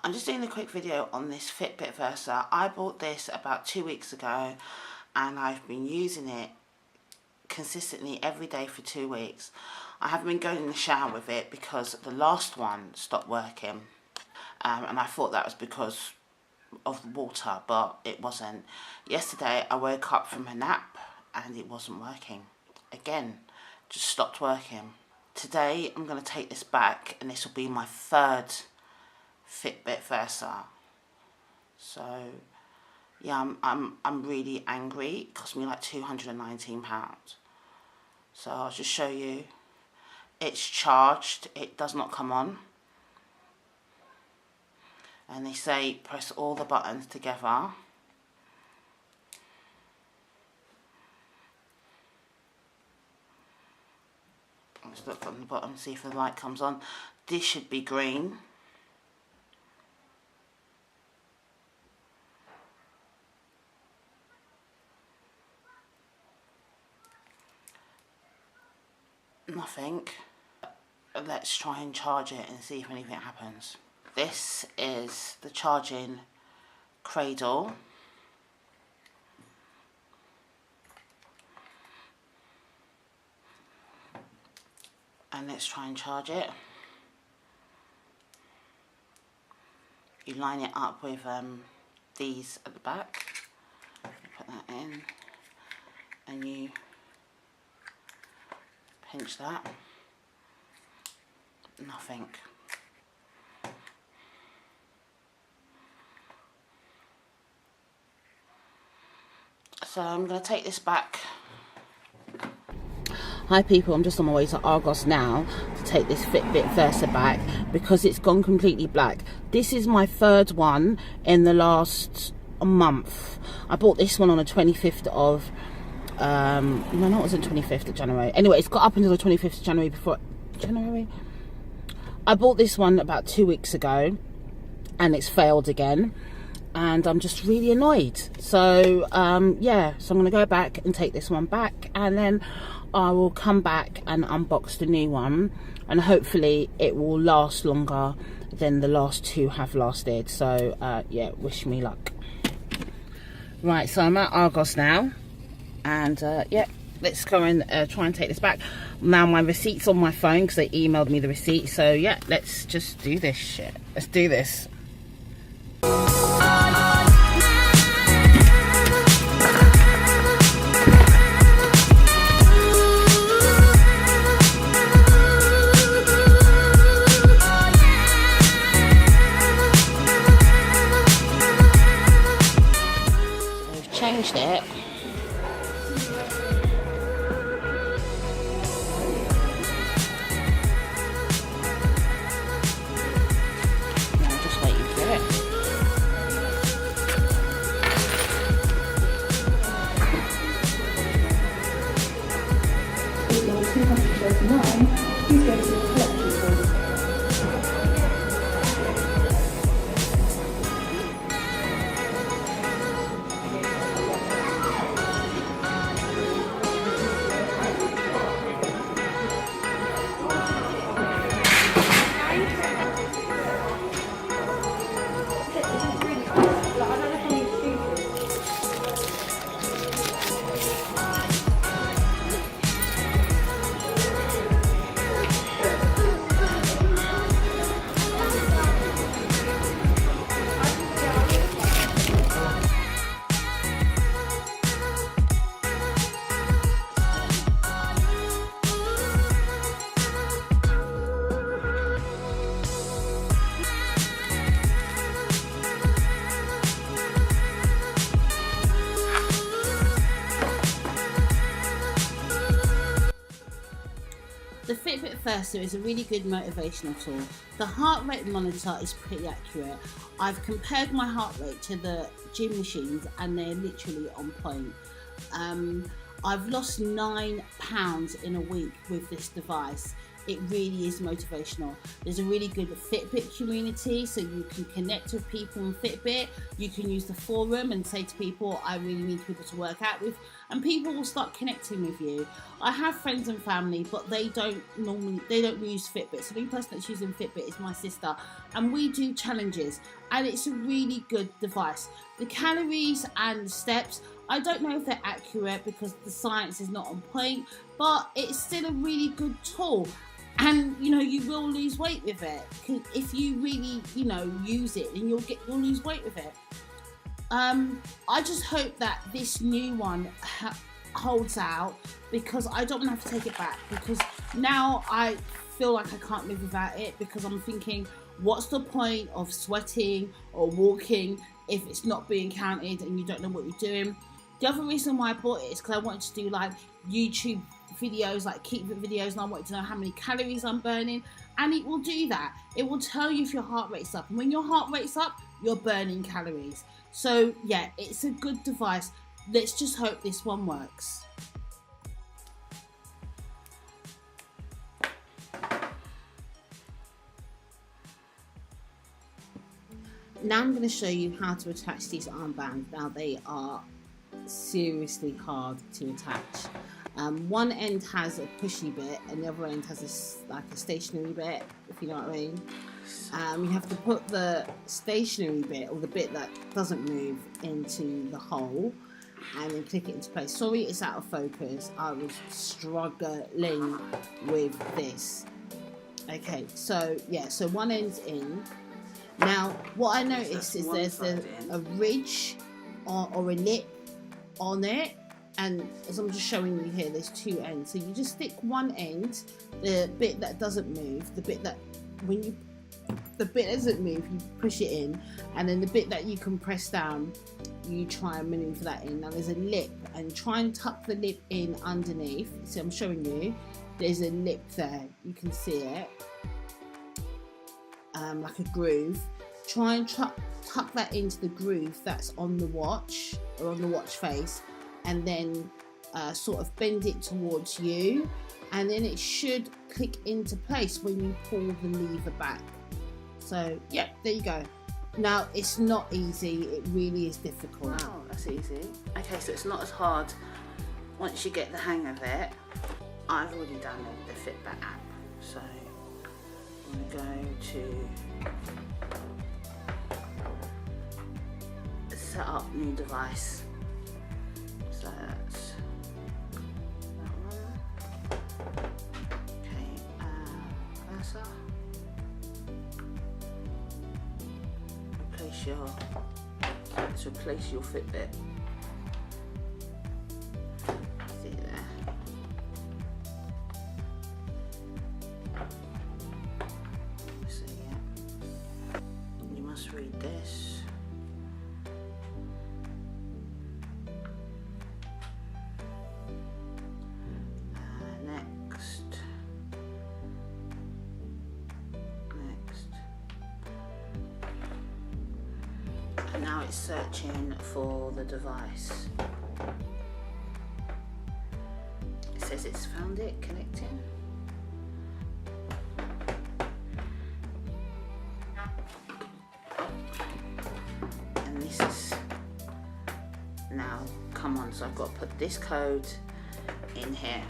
I'm just doing a quick video on this Fitbit Versa. I bought this about 2 weeks ago and I've been using it consistently every day for 2 weeks. I haven't been going in the shower with it because the last one stopped working, and I thought that was because of the water, but it wasn't. Yesterday I woke up from a nap and it wasn't working again, just stopped working. Today I'm going to take this back and this will be my third Fitbit Versa. So yeah, I'm really angry. It cost me like £219. So I'll just show you. It's charged, it does not come on. And they say press all the buttons together. Let's look on the bottom, see if the light comes on. This should be green. Nothing. Let's try and charge it and see if anything happens. This is the charging cradle. And let's try and charge it. You line it up with these at the back. Put that in and you pinch that. Nothing. So I'm going to take this back. Hi people, I'm just on my way to Argos now to take this Fitbit Versa back because it's gone completely black. This is my third one in the last month. I bought this one on the 25th of no, it wasn't 25th of January. Anyway, it's got up until the 25th of January before January. I bought this one about 2 weeks ago and it's failed again. And I'm just really annoyed. So yeah, so I'm going to go back and take this one back, and then I will come back and unbox the new one, and hopefully it will last longer than the last two have lasted. So yeah, wish me luck. Right, so I'm at Argos now, and yeah, let's go and try and take this back. Now my receipt's on my phone because they emailed me the receipt. So yeah, let's just do this shit. Let's do this. Changed it. Now I'm just waiting for it. Please go to the collection point. The Fitbit Versa is a really good motivational tool. The heart rate monitor is pretty accurate. I've compared my heart rate to the gym machines and they're literally on point. I've lost £9 in a week with this device. it really is motivational. There's a really good Fitbit community, so you can connect with people on Fitbit. You can use the forum and say to people, I really need people to work out with, and people will start connecting with you. I have friends and family, but they don't use Fitbit. So the only person that's using Fitbit is my sister, and we do challenges, and it's a really good device. The calories and steps, I don't know if they're accurate because the science is not on point, but it's still a really good tool. And you will lose weight with it, if you really use it, and you'll lose weight with it. I just hope that this new one holds out, because I don't want to have to take it back, because now I feel like I can't live without it, because I'm thinking, what's the point of sweating or walking if it's not being counted and you don't know what you're doing? The other reason why I bought it is because I wanted to do like YouTube videos, like keep it videos, and I wanted to know how many calories I'm burning, and it will do that. It will tell you if your heart rate's up, and when your heart rate's up, you're burning calories. So yeah, it's a good device. Let's just hope this one works. Now I'm going to show you how to attach these armbands. Now they are seriously hard to attach. One end has a pushy bit, and the other end has a stationary bit, if you know what I mean. You have to put the stationary bit, or the bit that doesn't move, into the hole, and then click it into place. Sorry it's out of focus, I was struggling with this. Okay, so yeah, so one end's in. Now what I noticed is there's a ridge or a lip on it, and as I'm just showing you here, there's two ends. So you just stick one end, the bit that doesn't move, the bit that doesn't move, you push it in, and then the bit that you can press down, you try and maneuver that in. Now there's a lip, and try and tuck the lip in underneath. See, I'm showing you, there's a lip there, you can see it, like a groove. Try and tuck that into the groove that's on the watch, or on the watch face, and then sort of bend it towards you, and then it should click into place when you pull the lever back. So yeah, there you go. Now it's not easy, it really is difficult. Wow, that's easy. Okay, so it's not as hard once you get the hang of it. I've already downloaded the Fitbit app, so I'm going to go to set up new device. So that's that one. Okay, Versa. Let's replace your Fitbit. See there. So yeah, you must read this. Now it's searching for the device. It says it's found it, connecting. And this is now, come on, so I've got to put this code in here.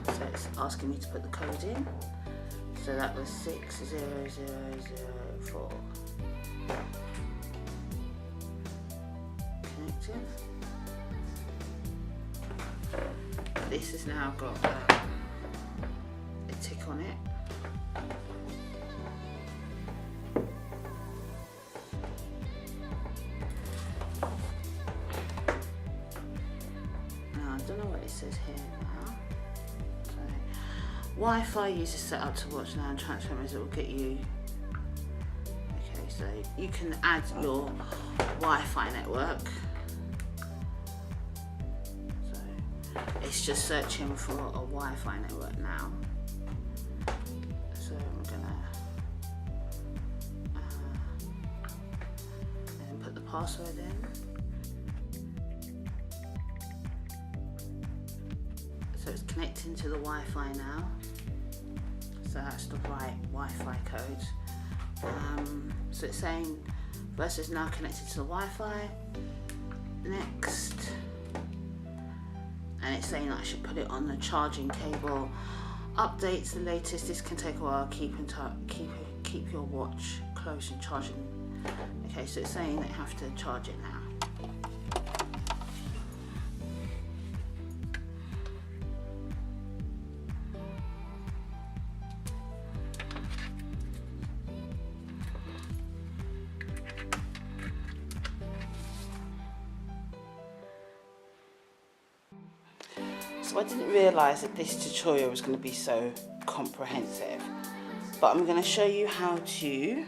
So it's asking me to put the code in. So that was 60004. Connecting. This has now got a tick on it. Now I don't know what it says here now. So, Wi-Fi user set up to watch now and transfer message will get you. Okay, so you can add your Wi-Fi network. So it's just searching for a Wi-Fi network now. So I'm gonna and put the password in. So it's connected connecting to the Wi-Fi now. So that's the right Wi-Fi code. So it's saying Versa is now connected to the Wi-Fi. Next. And it's saying that I should put it on the charging cable. Updates the latest. This can take a while. Keep your watch close and charging. Okay, so it's saying that you have to charge it now. So I didn't realise that this tutorial was going to be so comprehensive, but I'm going to show you how to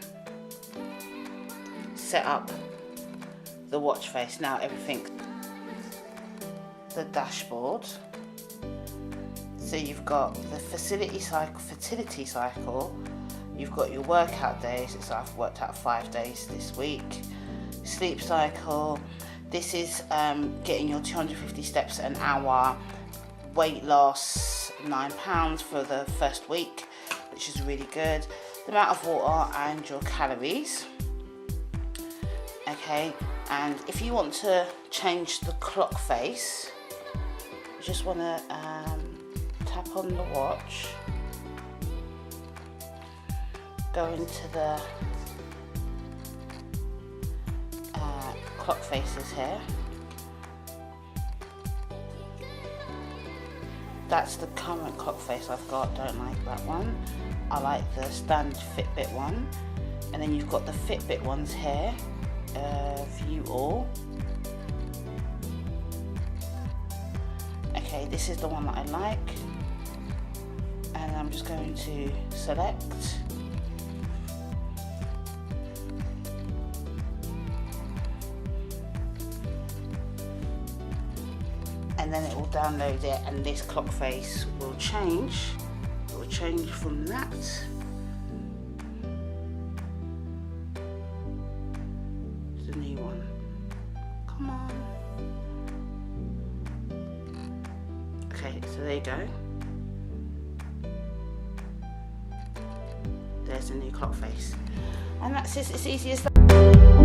set up the watch face. Now everything, the dashboard, so you've got the fertility cycle, you've got your workout days, so I've worked out 5 days this week, sleep cycle, this is getting your 250 steps an hour, weight loss 9 pounds for the first week, which is really good, the amount of water and your calories. Okay, and if you want to change the clock face, you just want to tap on the watch, go into the clock faces here. That's the current clock face I've got, don't like that one. I like the standard Fitbit one. And then you've got the Fitbit ones here, view all. Okay, this is the one that I like. And I'm just going to select. And then it will download it, and this clock face will change. It will change from that to the new one. Come on. Okay, so there you go. There's the new clock face. And that's it, it's easy as that.